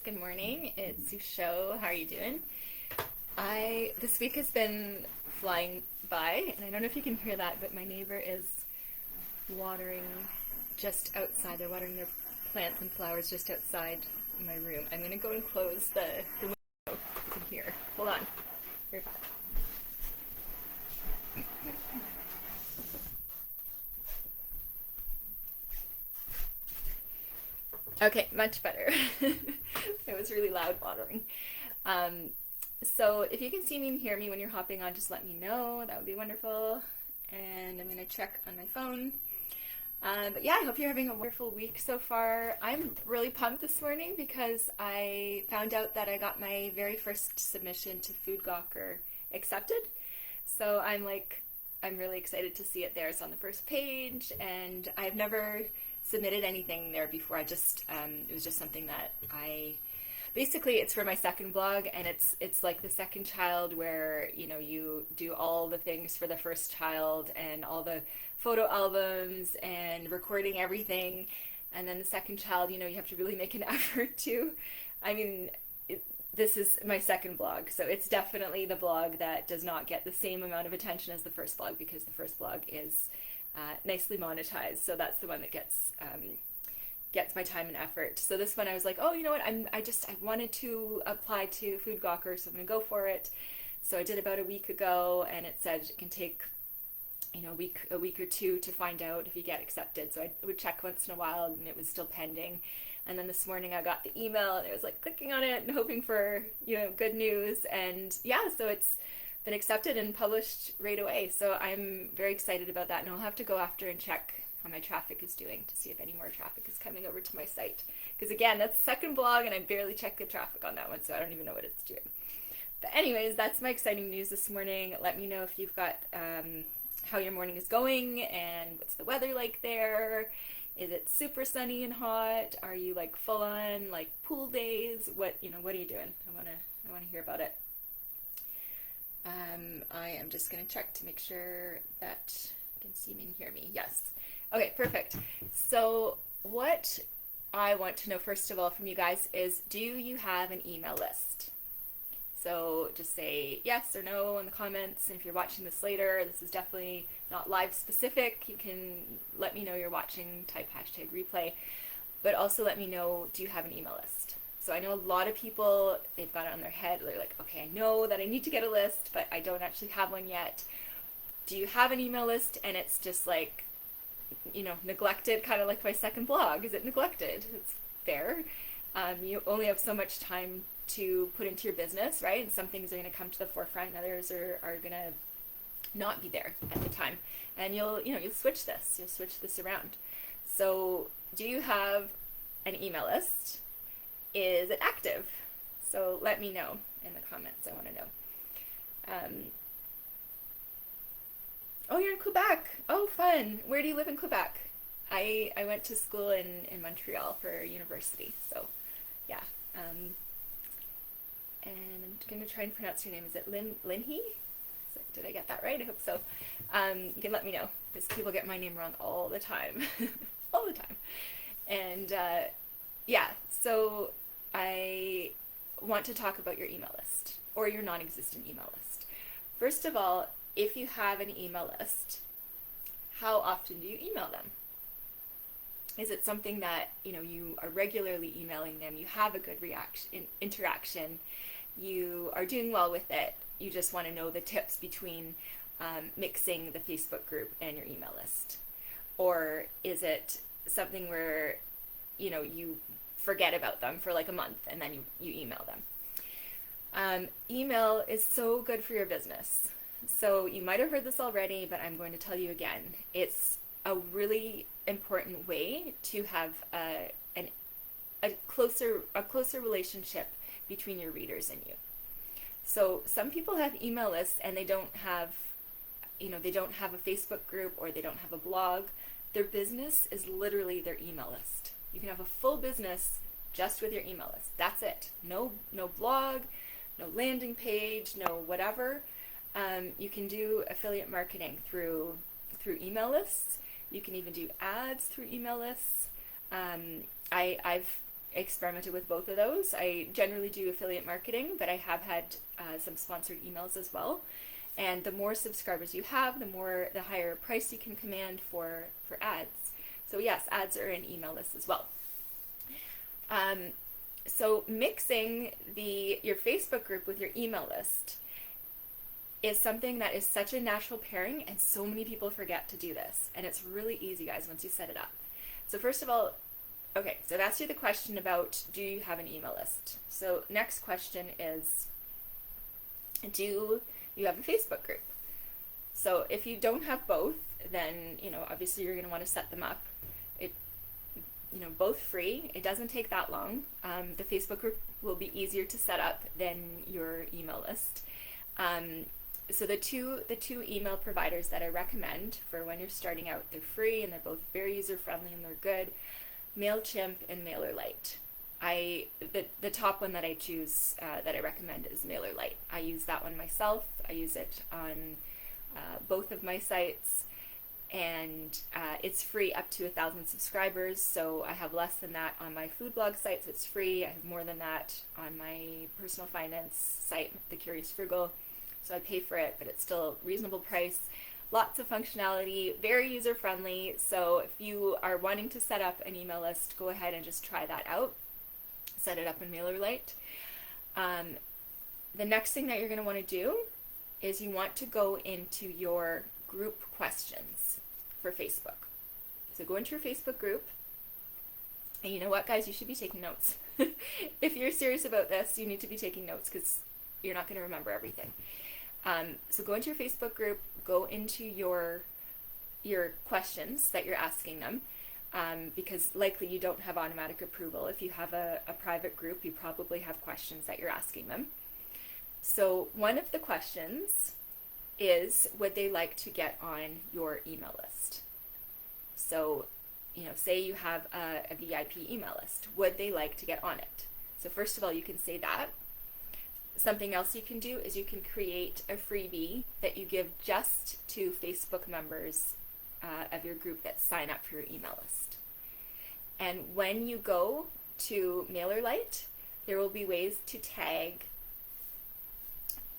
Good morning. It's Susho. How are you doing? This week has been flying by, and I don't know if you can hear that, but my neighbor is watering just outside. They're watering their plants and flowers just outside my room. I'm gonna go and close the window. You can hear. Hold on. You're fine. Okay, much better. It was really loud watering. Um, so if you can see me and hear me when you're hopping on, just let me know. That would be wonderful. And I'm gonna check on my phone. But yeah, I hope you're having a wonderful week so far. I'm really pumped this morning because I found out that I got my very first submission to Food Gawker accepted. So I'm really excited to see it there. It's on the first page, and I've never submitted anything there before. It was just something that basically it's for my second blog, and it's like the second child where you do all the things for the first child and all the photo albums and recording everything, and then the second child, you have to really make an effort to. I mean, this is my second blog, so it's definitely the blog that does not get the same amount of attention as the first blog, because the first blog is nicely monetized. So that's the one that gets my time and effort. So this one I was like, oh, you know what? I wanted to apply to Food Gawker, so I'm gonna go for it. So I did about a week ago, and it said it can take a week or two to find out if you get accepted. So I would check once in a while, and it was still pending. And then this morning I got the email, and I was like clicking on it and hoping for good news. And yeah, so it's been accepted and published right away. So I'm very excited about that, and I'll have to go after and check how my traffic is doing to see if any more traffic is coming over to my site. Because again, that's the second blog, and I barely check the traffic on that one, so I don't even know what it's doing. But anyways, that's my exciting news this morning. Let me know if you've got how your morning is going, and what's the weather like there. Is it super sunny and hot? Are you like full on like pool days? What are you doing? I wanna hear about it. I am just gonna check to make sure that you can see me and hear me. Yes. Okay, perfect. So what I want to know first of all from you guys is, do you have an email list? So just say yes or no in the comments. And if you're watching this later, this is definitely not live specific. You can let me know you're watching, type #replay, but also let me know, do you have an email list? So I know a lot of people, they've got it on their head. They're like, okay, I know that I need to get a list, but I don't actually have one yet. Do you have an email list and it's just like, neglected, kind of like my second blog? Is it neglected? It's fair. You only have so much time to put into your business, right? And some things are going to come to the forefront, and others are going to not be there at the time. And you'll switch this around. So do you have an email list? Is it active? So let me know in the comments. I want to know. Oh, you're in Quebec. Oh, fun. Where do you live in Quebec? I went to school in Montreal for university. So yeah. And I'm going to try and pronounce your name. Is it Linhee? Did I get that right? I hope so. You can let me know, because people get my name wrong all the time. All the time. And yeah, so I want to talk about your email list, or your non-existent email list. First of all, if you have an email list, how often do you email them? Is it something that you are regularly emailing them? You have a good interaction. You are doing well with it. You just want to know the tips between mixing the Facebook group and your email list. Or is it something where you forget about them for like a month, and then you email them? Email is so good for your business. So you might have heard this already, but I'm going to tell you again. It's a really important way to have a closer relationship between your readers and you. So some people have email lists, and they don't have a Facebook group, or they don't have a blog. Their business is literally their email list. You can have a full business just with your email list. That's it. No blog, no landing page, no whatever. You can do affiliate marketing through email lists. You can even do ads through email lists. I've experimented with both of those. I generally do affiliate marketing, but I have had some sponsored emails as well. And the more subscribers you have, the higher price you can command for ads. So yes, ads are an email list as well. So mixing your Facebook group with your email list is something that is such a natural pairing, and so many people forget to do this. And it's really easy, guys, once you set it up. So first of all, okay, so I've asked you the question about, do you have an email list? So next question is, do you have a Facebook group? So if you don't have both, then, obviously you're going to want to set them up. Both free. It doesn't take that long. The Facebook group will be easier to set up than your email list. So the two email providers that I recommend for when you're starting out, they're free and they're both very user friendly and they're good. MailChimp and MailerLite. The top one that I choose that I recommend is MailerLite. I use that one myself. I use it on both of my sites, and it's free up to 1,000 subscribers. So I have less than that on my food blog sites. It's free. I have more than that on my personal finance site, The Curious Frugal. So I pay for it, but it's still a reasonable price. Lots of functionality, very user friendly. So if you are wanting to set up an email list, go ahead and just try that out. Set it up in MailerLite. The next thing that you're going to want to do is you want to go into your group questions for Facebook. So go into your Facebook group, and you know what, guys, you should be taking notes. If you're serious about this, you need to be taking notes because you're not going to remember everything. So go into your Facebook group, go into your questions that you're asking them, because likely you don't have automatic approval. If you have a private group, you probably have questions that you're asking them. So one of the questions is, would they like to get on your email list? So, say you have a VIP email list. Would they like to get on it? So first of all, you can say that. Something else you can do is you can create a freebie that you give just to Facebook members of your group that sign up for your email list. And when you go to MailerLite, there will be ways to tag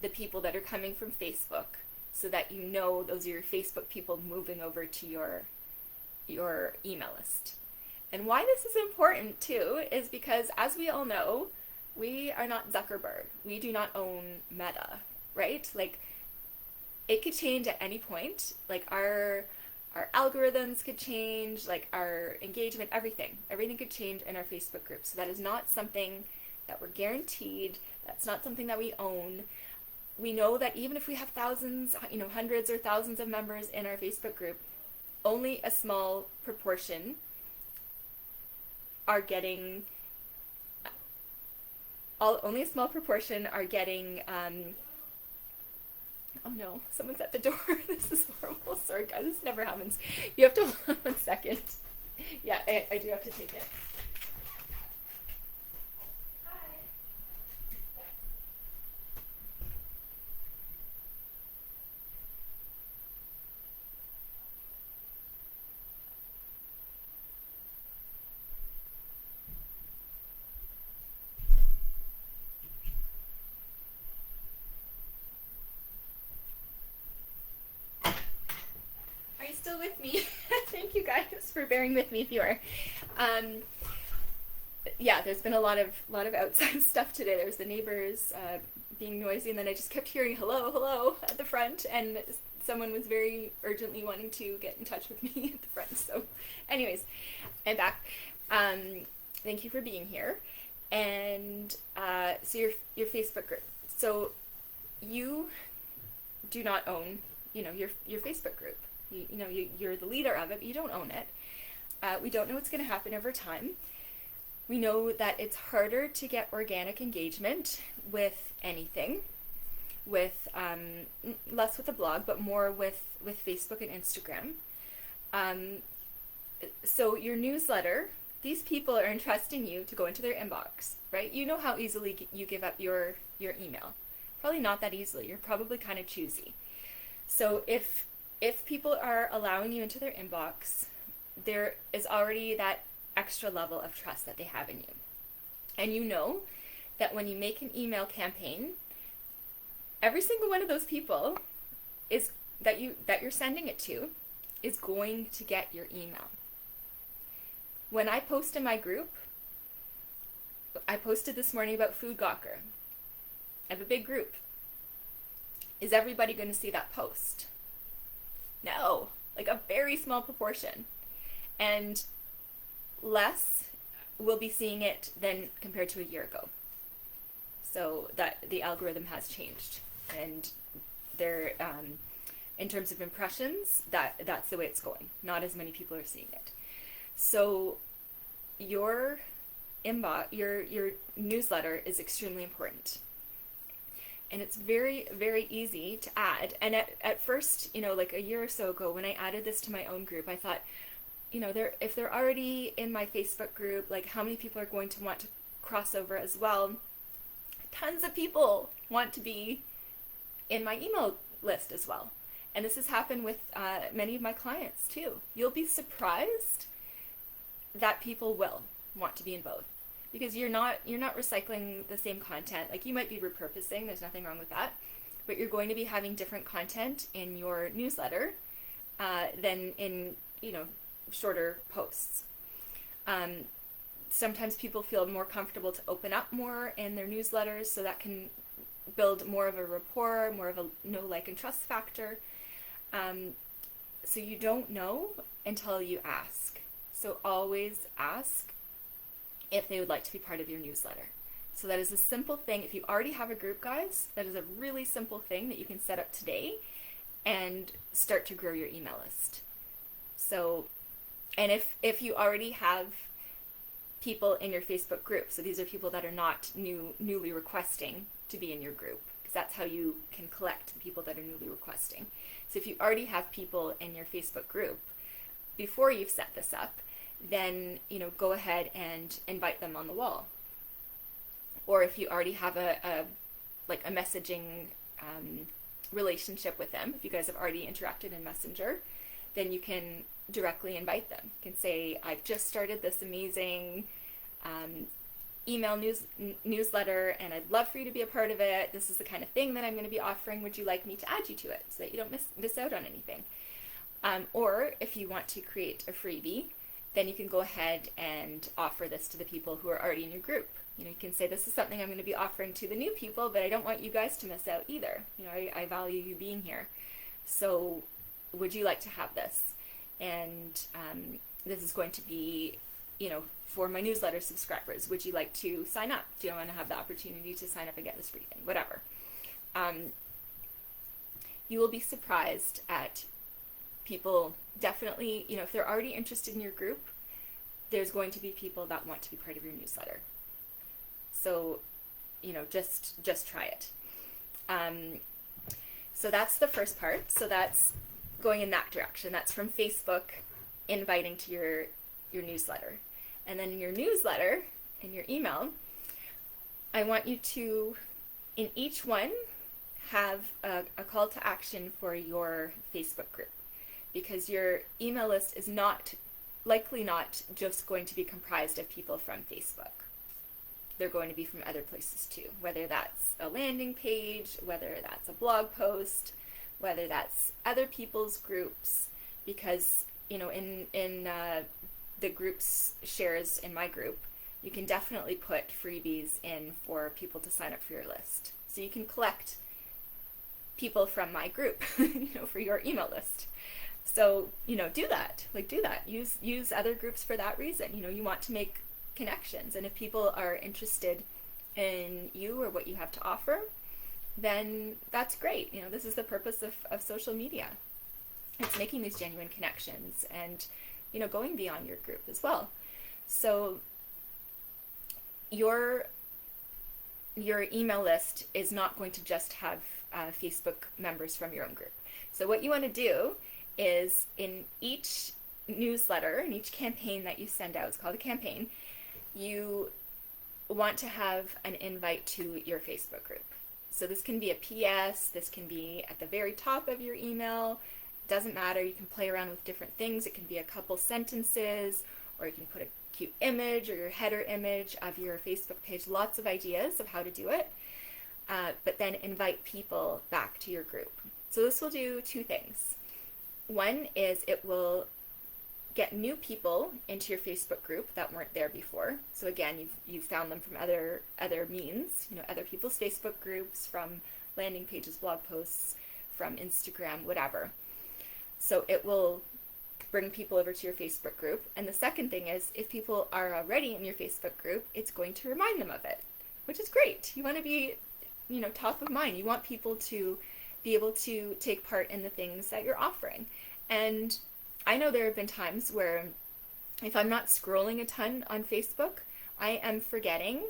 the people that are coming from Facebook so that those are your Facebook people moving over to your email list. And why this is important too is because, as we all know, we are not Zuckerberg. We do not own Meta, right? Like, it could change at any point. Like, our algorithms could change, like our engagement, everything could change in our Facebook group. So that is not something that we're guaranteed. That's not something that we own. We know that even if we have thousands, hundreds or thousands of members in our Facebook group, only a small proportion are getting oh no, someone's at the door. This is horrible. Sorry guys, this never happens. You have to hold on 1 second. Yeah, I do have to take it. Still with me. Thank you guys for bearing with me if you are. Yeah, there's been a lot of outside stuff today. There's the neighbors being noisy, and then I just kept hearing hello at the front, and someone was very urgently wanting to get in touch with me at the front. So anyways, I'm back. Thank you for being here. And so your Facebook group. So you do not own, your Facebook group. You're the leader of it, but you don't own it. We don't know what's going to happen over time. We know that it's harder to get organic engagement with anything, with less with the blog, but more with Facebook and Instagram. So your newsletter, these people are entrusting you to go into their inbox, right? You know how easily you give up your email. Probably not that easily. You're probably kind of choosy. So if people are allowing you into their inbox, there is already that extra level of trust that they have in you. And you know that when you make an email campaign, every single one of those people is that you're sending it to is going to get your email. When I post in my group, I posted this morning about Food Gawker. I have a big group. Is everybody going to see that post? No, like a very small proportion. And less will be seeing it than compared to a year ago. So that the algorithm has changed, and they're in terms of impressions, that's the way it's going. Not as many people are seeing it. So your inbox, your newsletter is extremely important. And it's very, very easy to add. And at first, like a year or so ago, when I added this to my own group, I thought, if they're already in my Facebook group, like how many people are going to want to cross over as well? Tons of people want to be in my email list as well. And this has happened with many of my clients too. You'll be surprised that people will want to be in both, because you're not recycling the same content. Like, you might be repurposing, there's nothing wrong with that, but you're going to be having different content in your newsletter than in shorter posts. Sometimes people feel more comfortable to open up more in their newsletters, so that can build more of a rapport, more of a know, like, and trust factor. So you don't know until you ask. So always ask if they would like to be part of your newsletter. So that is a simple thing. If you already have a group, guys, that is a really simple thing that you can set up today and start to grow your email list. So, and if you already have people in your Facebook group, so these are people that are not newly requesting to be in your group, because that's how you can collect the people that are newly requesting. So if you already have people in your Facebook group before you've set this up, then go ahead and invite them on the wall. Or if you already have a messaging relationship with them, if you guys have already interacted in Messenger, then you can directly invite them. You can say, I've just started this amazing email newsletter, and I'd love for you to be a part of it. This is the kind of thing that I'm going to be offering. Would you like me to add you to it, so that you don't miss out on anything? Or if you want to create a freebie, then you can go ahead and offer this to the people who are already in your group. You can say, this is something I'm going to be offering to the new people, but I don't want you guys to miss out either. I value you being here. So would you like to have this? And this is going to be, for my newsletter subscribers. Would you like to sign up? Do you want to have the opportunity to sign up and get this free thing? Whatever. You will be surprised at people. Definitely, if they're already interested in your group, there's going to be people that want to be part of your newsletter. So, just try it. So that's the first part. So that's going in that direction. That's from Facebook inviting to your newsletter. And then in your newsletter, in your email, I want you to, in each one, have a call to action for your Facebook group. Because your email list is likely not just going to be comprised of people from Facebook. They're going to be from other places too, whether that's a landing page, whether that's a blog post, whether that's other people's groups, because in the group's shares in my group, you can definitely put freebies in for people to sign up for your list. So you can collect people from my group, for your email list. So, do that. Do that. Use other groups for that reason. You want to make connections. And if people are interested in you or what you have to offer, then that's great. This is the purpose of social media. It's making these genuine connections and, going beyond your group as well. So your email list is not going to just have Facebook members from your own group. So what you want to do is, in each newsletter, in each campaign that you send out, it's called a campaign, you want to have an invite to your Facebook group. So this can be a PS, this can be at the very top of your email, doesn't matter, you can play around with different things. It can be a couple sentences, or you can put a cute image or your header image of your Facebook page. Lots of ideas of how to do it. But then invite people back to your group. So this will do two things. One is it will get new people into your Facebook group that weren't there before. So again, you've found them from other means, other people's Facebook groups, from landing pages, blog posts, from Instagram, whatever. So it will bring people over to your Facebook group. And the second thing is, if people are already in your Facebook group, it's going to remind them of it, which is great. You want to be, top of mind. You want people to be able to take part in the things that you're offering. And I know there have been times where if I'm not scrolling a ton on Facebook, I am forgetting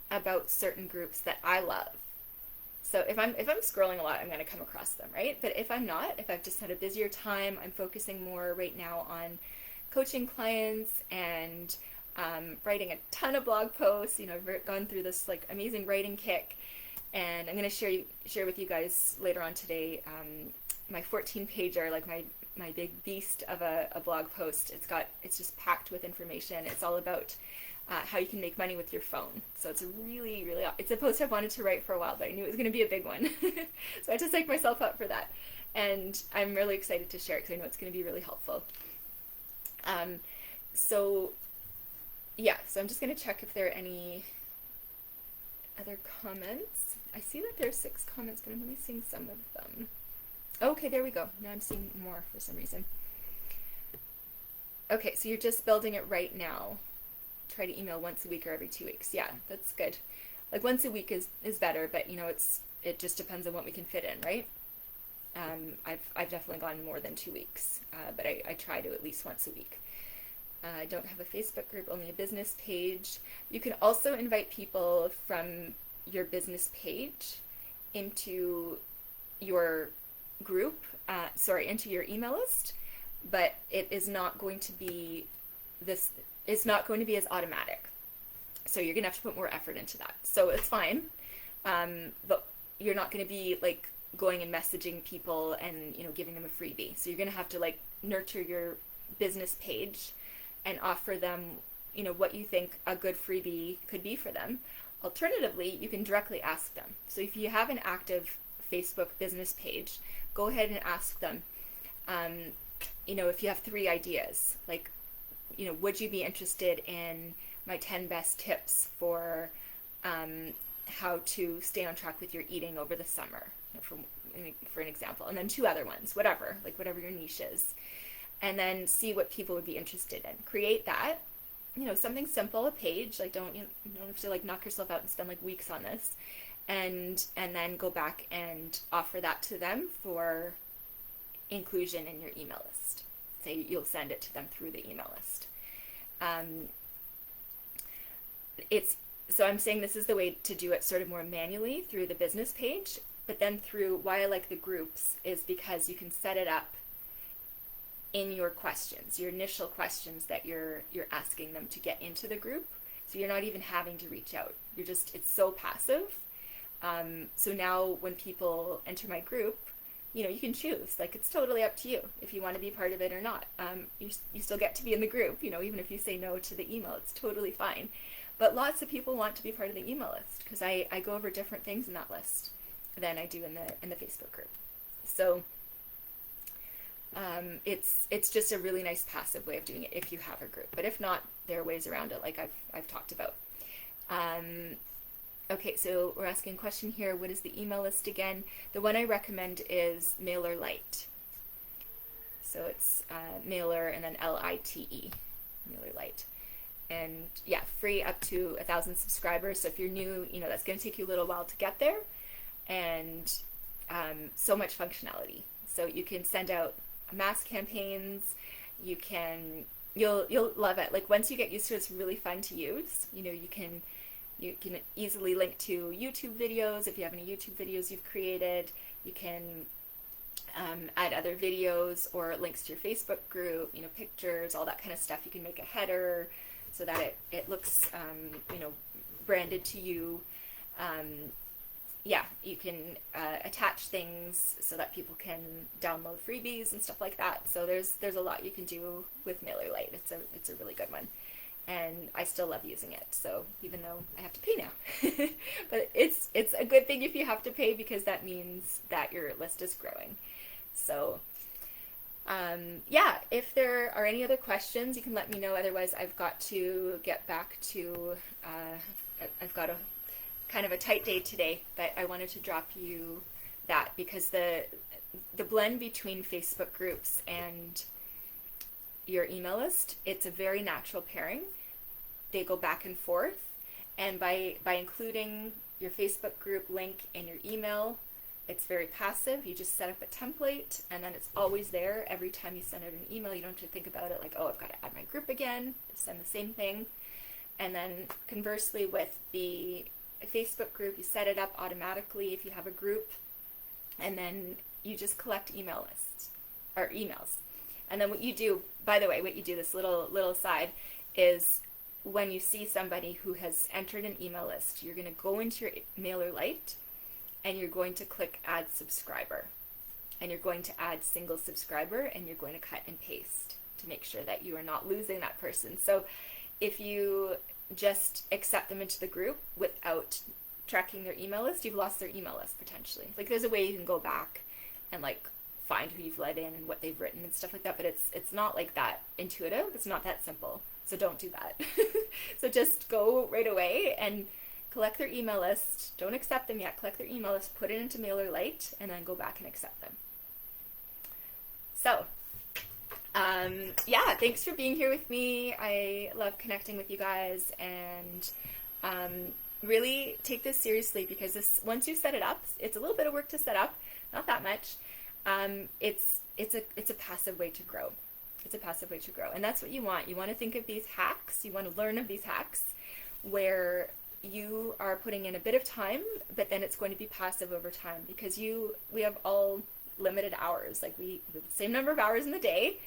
about certain groups that I love. So if I'm scrolling a lot, I'm going to come across them, right? But if I'm not, if I've just had a busier time, I'm focusing more right now on coaching clients and writing a ton of blog posts. I've gone through this like amazing writing kick, and I'm going to share with you guys later on today my 14-pager, like my big beast of a blog post. It's just packed with information. It's all about how you can make money with your phone. So it's really, really, it's a post I've wanted to write for a while, but I knew it was going to be a big one. So I had to psych myself up for that. And I'm really excited to share it because I know it's going to be really helpful. So I'm just going to check if there are any other comments. I see that there's 6 comments, but I'm only seeing some of them. Okay, there we go. Now I'm seeing more for some reason. Okay, so you're just building it right now. Try to email once a week or every 2 weeks. Yeah, that's good. Like once a week is better, but it just depends on what we can fit in, right? I've definitely gone more than 2 weeks, but I try to at least once a week. I don't have a Facebook group, only a business page. You can also invite people from your business page into your group, into your email list, but it is not going to be it's not going to be as automatic. So you're going to have to put more effort into that. So it's fine, but you're not going to be like going and messaging people and giving them a freebie. So you're going to have to like nurture your business page and offer them what you think a good freebie could be for them. Alternatively, you can directly ask them. So if you have an active Facebook business page, go ahead and ask them, if you have 3 ideas, like, would you be interested in my 10 best tips for how to stay on track with your eating over the summer, for an example, and then 2 other ones, whatever your niche is, and then see what people would be interested in. Create that, something simple, a page, like don't have to like knock yourself out and spend like weeks on this, and then go back and offer that to them for inclusion in your email list. Say you'll send it to them through the email list. So I'm saying this is the way to do it sort of more manually through the business page, but then through why I like the groups is because you can set it up in your questions, your initial questions that you're asking them to get into the group. So you're not even having to reach out. It's so passive. So now when people enter my group, you can choose, like it's totally up to you if you want to be part of it or not. You still get to be in the group, even if you say no to the email, it's totally fine. But lots of people want to be part of the email list because I go over different things in that list than I do in the Facebook group. So it's just a really nice passive way of doing it if you have a group. But if not, there are ways around it, like I've talked about. Okay, so we're asking a question here. What is the email list again? The one I recommend is MailerLite. So it's Mailer and then Lite, MailerLite. And yeah, free up to 1,000 subscribers. So if you're new, that's going to take you a little while to get there. And so much functionality. So you can send out mass campaigns. You'll love it. Like once you get used to it, it's really fun to use. You can easily link to YouTube videos if you have any YouTube videos you've created. You can add other videos or links to your Facebook group, pictures, all that kind of stuff. You can make a header so that it looks, branded to you. You can attach things so that people can download freebies and stuff like that. So there's a lot you can do with MailerLite. It's a really good one. and I still love using it. So even though I have to pay now, but it's a good thing if you have to pay, because that means that your list is growing. So yeah, if there are any other questions, you can let me know. Otherwise, I've got to get back to, I've got a kind of a tight day today, but I wanted to drop you that, because the blend between Facebook groups and your email list, it's a very natural pairing. They go back and forth, and by including your Facebook group link in your email, it's very passive. You just set up a template, and then it's always there every time you send out an email. You don't have to think about it like, oh, I've got to add my group again, send the same thing. And then conversely, with the Facebook group, you set it up automatically if you have a group, and then you just collect email lists or emails. And then what you do, by the way, what you do, this little aside, is when you see somebody who has entered an email list, you're going to go into your MailerLite, and you're going to click add subscriber, and you're going to add single subscriber, and you're going to cut and paste to make sure that you are not losing that person. So if you just accept them into the group without tracking their email list, you've lost their email list potentially. Like, there's a way you can go back and like find who you've let in and what they've written and stuff like that, but it's not like that intuitive. It's not that simple. So don't do that. So just go right away and collect their email list. Don't accept them yet. Collect their email list, put it into MailerLite, and then go back and accept them. So, yeah, thanks for being here with me. I love connecting with you guys, and really take this seriously, because this, once you set it up, it's a little bit of work to set up, not that much. It's a passive way to grow. It's a passive way to grow, and that's what you want. You want to think of these hacks. You want to learn of these hacks where you are putting in a bit of time, but then it's going to be passive over time, because we have all limited hours. Like, we have the same number of hours in the day,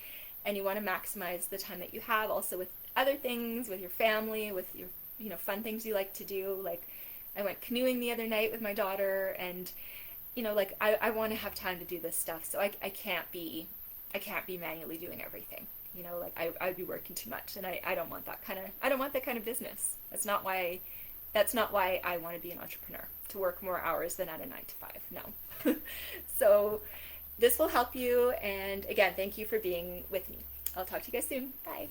and you want to maximize the time that you have also with other things, with your family, with your fun things you like to do. Like, I went canoeing the other night with my daughter, and like, I want to have time to do this stuff, so I can't be manually doing everything. Like, I'd be working too much, and I don't want that kind of business. That's not why I want to be an entrepreneur, to work more hours than at a 9 to 5. No. So this will help you, and again, thank you for being with me. I'll talk to you guys soon. Bye.